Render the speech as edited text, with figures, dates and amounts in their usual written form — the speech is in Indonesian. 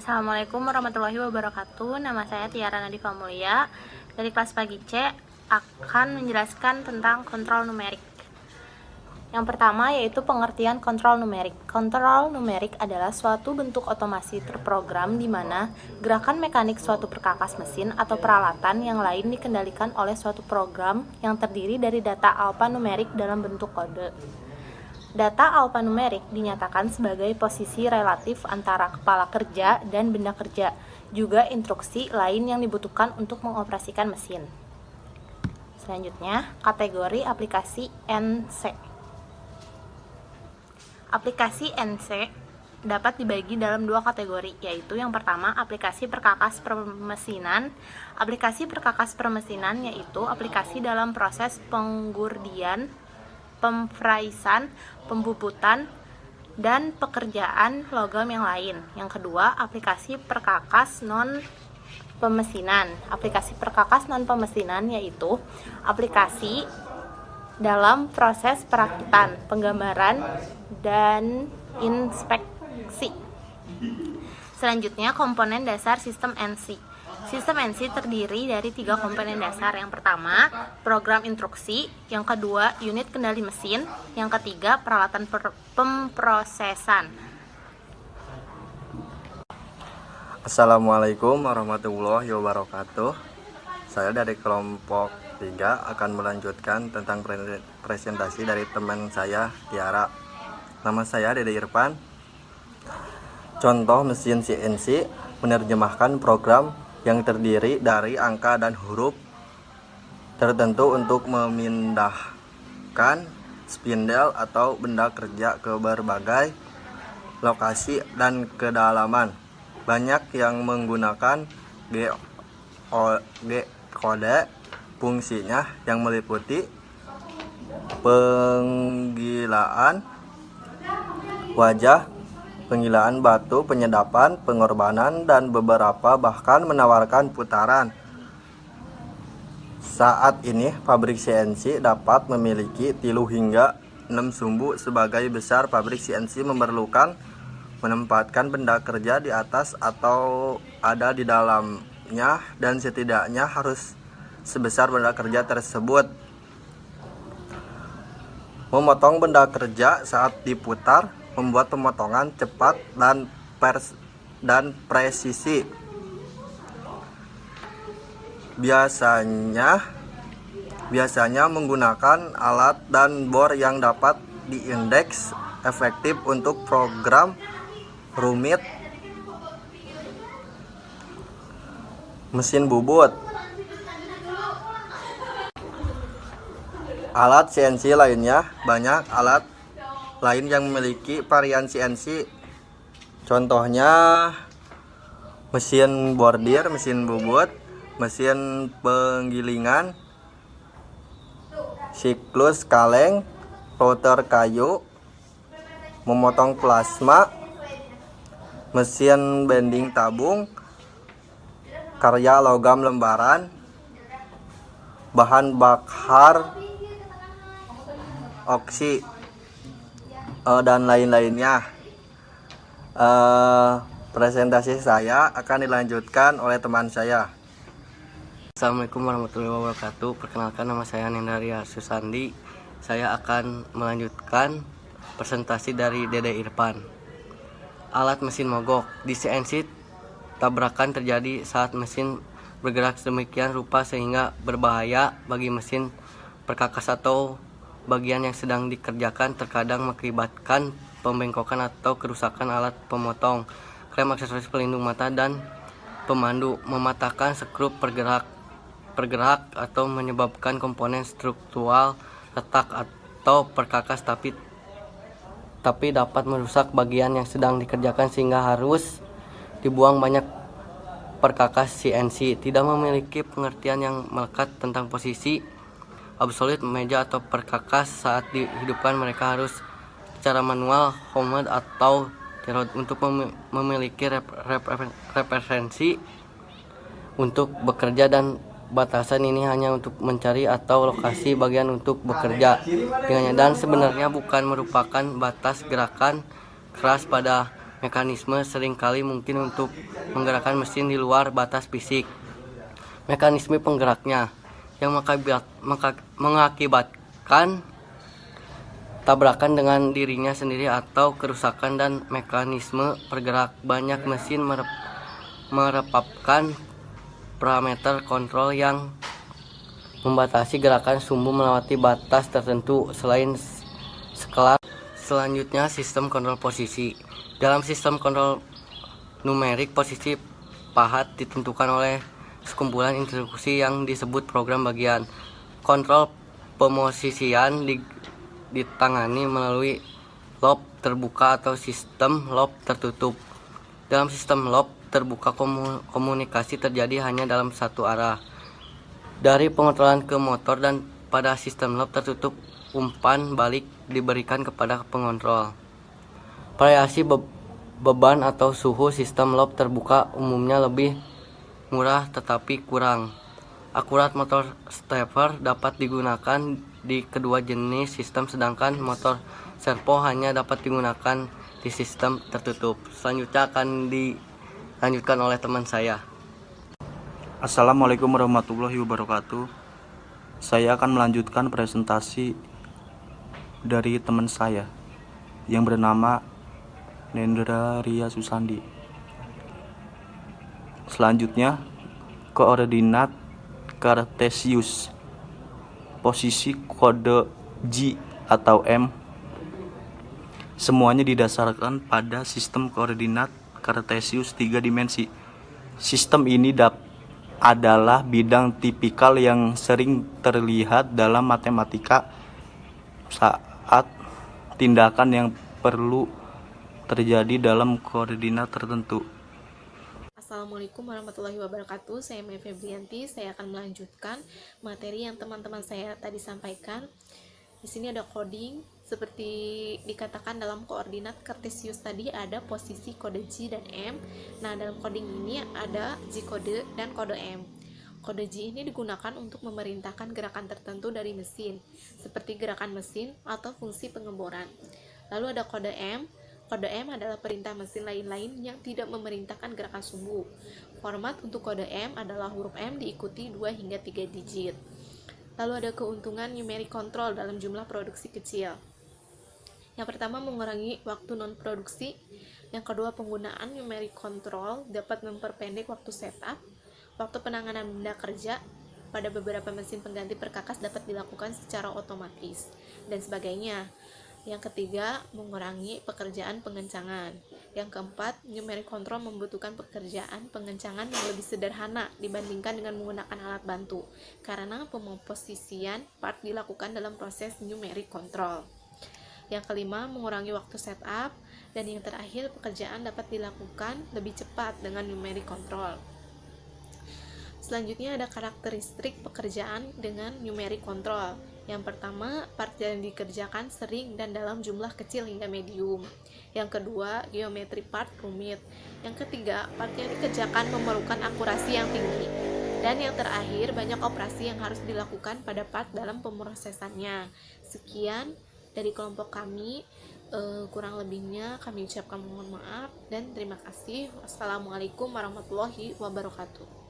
Assalamualaikum warahmatullahi wabarakatuh. Nama saya Tiara Nadifa Mulia dari kelas pagi C akan menjelaskan tentang kontrol numerik. Yang pertama yaitu pengertian kontrol numerik. Kontrol numerik adalah suatu bentuk otomasi terprogram di mana gerakan mekanik suatu perkakas mesin atau peralatan yang lain dikendalikan oleh suatu program yang terdiri dari data alfanumerik dalam bentuk kode. Data alfanumerik dinyatakan sebagai posisi relatif antara kepala kerja dan benda kerja, juga instruksi lain yang dibutuhkan untuk mengoperasikan mesin. Selanjutnya, kategori aplikasi NC. Aplikasi NC dapat dibagi dalam dua kategori, yaitu yang pertama aplikasi perkakas permesinan. Aplikasi perkakas permesinan yaitu aplikasi dalam proses penggurdian, pemfraisan, pembubutan, dan pekerjaan logam yang lain. Yang kedua, aplikasi perkakas non-pemesinan. Aplikasi perkakas non-pemesinan yaitu aplikasi dalam proses perakitan, penggambaran, dan inspeksi. Selanjutnya, komponen dasar sistem NC. Sistem NC terdiri dari 3 komponen dasar. Yang pertama, program instruksi. Yang kedua, unit kendali mesin. Yang ketiga, peralatan pemprosesan. Assalamualaikum warahmatullahi wabarakatuh. Saya dari kelompok 3 akan melanjutkan tentang presentasi dari teman saya, Tiara. Nama saya Dede Irfan. Contoh mesin CNC menerjemahkan program yang terdiri dari angka dan huruf tertentu untuk memindahkan spindel atau benda kerja ke berbagai lokasi dan kedalaman. Banyak yang menggunakan G kode. Fungsinya yang meliputi penggilaan wajah, penggilaan batu, penyedapan, pengorbanan, dan beberapa bahkan menawarkan putaran. Saat ini, pabrik CNC dapat memiliki 3 hingga 6 sumbu. Sebagai besar, pabrik CNC memerlukan menempatkan benda kerja di atas atau ada di dalamnya, dan setidaknya harus sebesar benda kerja tersebut. Memotong benda kerja saat diputar membuat pemotongan cepat dan presisi. Biasanya menggunakan alat dan bor yang dapat diindeks, efektif untuk program rumit. Mesin bubut. Alat CNC lainnya. Banyak alat lain yang memiliki varian CNC. Contohnya mesin bordir, mesin bubut, mesin penggilingan, siklus kaleng, router kayu, memotong plasma, mesin bending tabung, karya logam lembaran, bahan bakar oksi, dan lain-lainnya. Presentasi saya akan dilanjutkan oleh teman saya. Assalamualaikum warahmatullahi wabarakatuh. Perkenalkan, nama saya Nendaria Susandi. Saya akan melanjutkan presentasi dari Dede Irfan. Alat mesin mogok. Di CNC, tabrakan terjadi saat mesin bergerak sedemikian rupa sehingga berbahaya bagi mesin perkakas atau bagian yang sedang dikerjakan, terkadang mengakibatkan pembengkokan atau kerusakan alat pemotong, klem, aksesoris pelindung mata, dan pemandu, mematahkan skrup pergerak atau menyebabkan komponen struktural retak atau perkakas, tapi dapat merusak bagian yang sedang dikerjakan sehingga harus dibuang. Banyak perkakas CNC tidak memiliki pengertian yang melekat tentang posisi absolut meja atau perkakas saat dihidupkan. Mereka harus secara manual, homemade atau tirot untuk memiliki referensi untuk bekerja, dan batasan ini hanya untuk mencari atau lokasi bagian untuk bekerja dengannya, dan sebenarnya bukan merupakan batas gerakan keras pada mekanisme seringkali mungkin untuk menggerakkan mesin di luar batas fisik. Mekanisme penggeraknya yang mengakibatkan tabrakan dengan dirinya sendiri atau kerusakan, dan mekanisme pergerak banyak mesin merapapkan parameter kontrol yang membatasi gerakan sumbu melewati batas tertentu selain sekelas. Selanjutnya, sistem kontrol posisi. Dalam sistem kontrol numerik, posisi pahat ditentukan oleh sekumpulan instruksi yang disebut program bagian. Kontrol pemosisian ditangani melalui loop terbuka atau sistem loop tertutup. Dalam sistem loop terbuka, komunikasi terjadi hanya dalam satu arah, dari pengontrolan ke motor, dan pada sistem loop tertutup umpan balik diberikan kepada pengontrol. Variasi beban atau suhu sistem loop terbuka umumnya lebih murah tetapi kurang akurat. Motor stepper dapat digunakan di kedua jenis sistem, sedangkan motor servo hanya dapat digunakan di sistem tertutup. Selanjutnya akan dilanjutkan oleh teman saya. Assalamualaikum warahmatullahi wabarakatuh. Saya akan melanjutkan presentasi dari teman saya yang bernama Nendra Ria Susandi. Selanjutnya, koordinat Kartesius. Posisi kode G atau M semuanya didasarkan pada sistem koordinat Kartesius 3 dimensi. Sistem ini adalah bidang tipikal yang sering terlihat dalam matematika saat tindakan yang perlu terjadi dalam koordinat tertentu. Assalamualaikum warahmatullahi wabarakatuh. Saya Mai Febrianti. Saya akan melanjutkan materi yang teman-teman saya tadi sampaikan. Di sini ada coding seperti dikatakan dalam koordinat Kartesius tadi, ada posisi kode G dan M. Nah, dalam coding ini ada G kode dan kode M. Kode G ini digunakan untuk memerintahkan gerakan tertentu dari mesin, seperti gerakan mesin atau fungsi pengeboran. Lalu ada kode M. Kode M adalah perintah mesin lain-lain yang tidak memerintahkan gerakan sumbu. Format untuk kode M adalah huruf M diikuti 2 hingga 3 digit. Lalu ada keuntungan numeric control dalam jumlah produksi kecil. Yang pertama, mengurangi waktu non-produksi. Yang kedua, penggunaan numeric control dapat memperpendek waktu setup. Waktu penanganan benda kerja pada beberapa mesin pengganti perkakas dapat dilakukan secara otomatis, dan sebagainya. Yang ketiga, mengurangi pekerjaan pengencangan. Yang keempat, numeric control membutuhkan pekerjaan pengencangan yang lebih sederhana dibandingkan dengan menggunakan alat bantu, karena pemposisian part dilakukan dalam proses numeric control. Yang kelima, mengurangi waktu setup. Dan yang terakhir, pekerjaan dapat dilakukan lebih cepat dengan numeric control. Selanjutnya ada karakteristik pekerjaan dengan numeric control. Yang pertama, part yang dikerjakan sering dan dalam jumlah kecil hingga medium. Yang kedua, geometri part rumit. Yang ketiga, part yang dikerjakan memerlukan akurasi yang tinggi. Dan yang terakhir, banyak operasi yang harus dilakukan pada part dalam pemrosesannya. Sekian dari kelompok kami. Kurang lebihnya kami ucapkan mohon maaf dan terima kasih. Wassalamualaikum warahmatullahi wabarakatuh.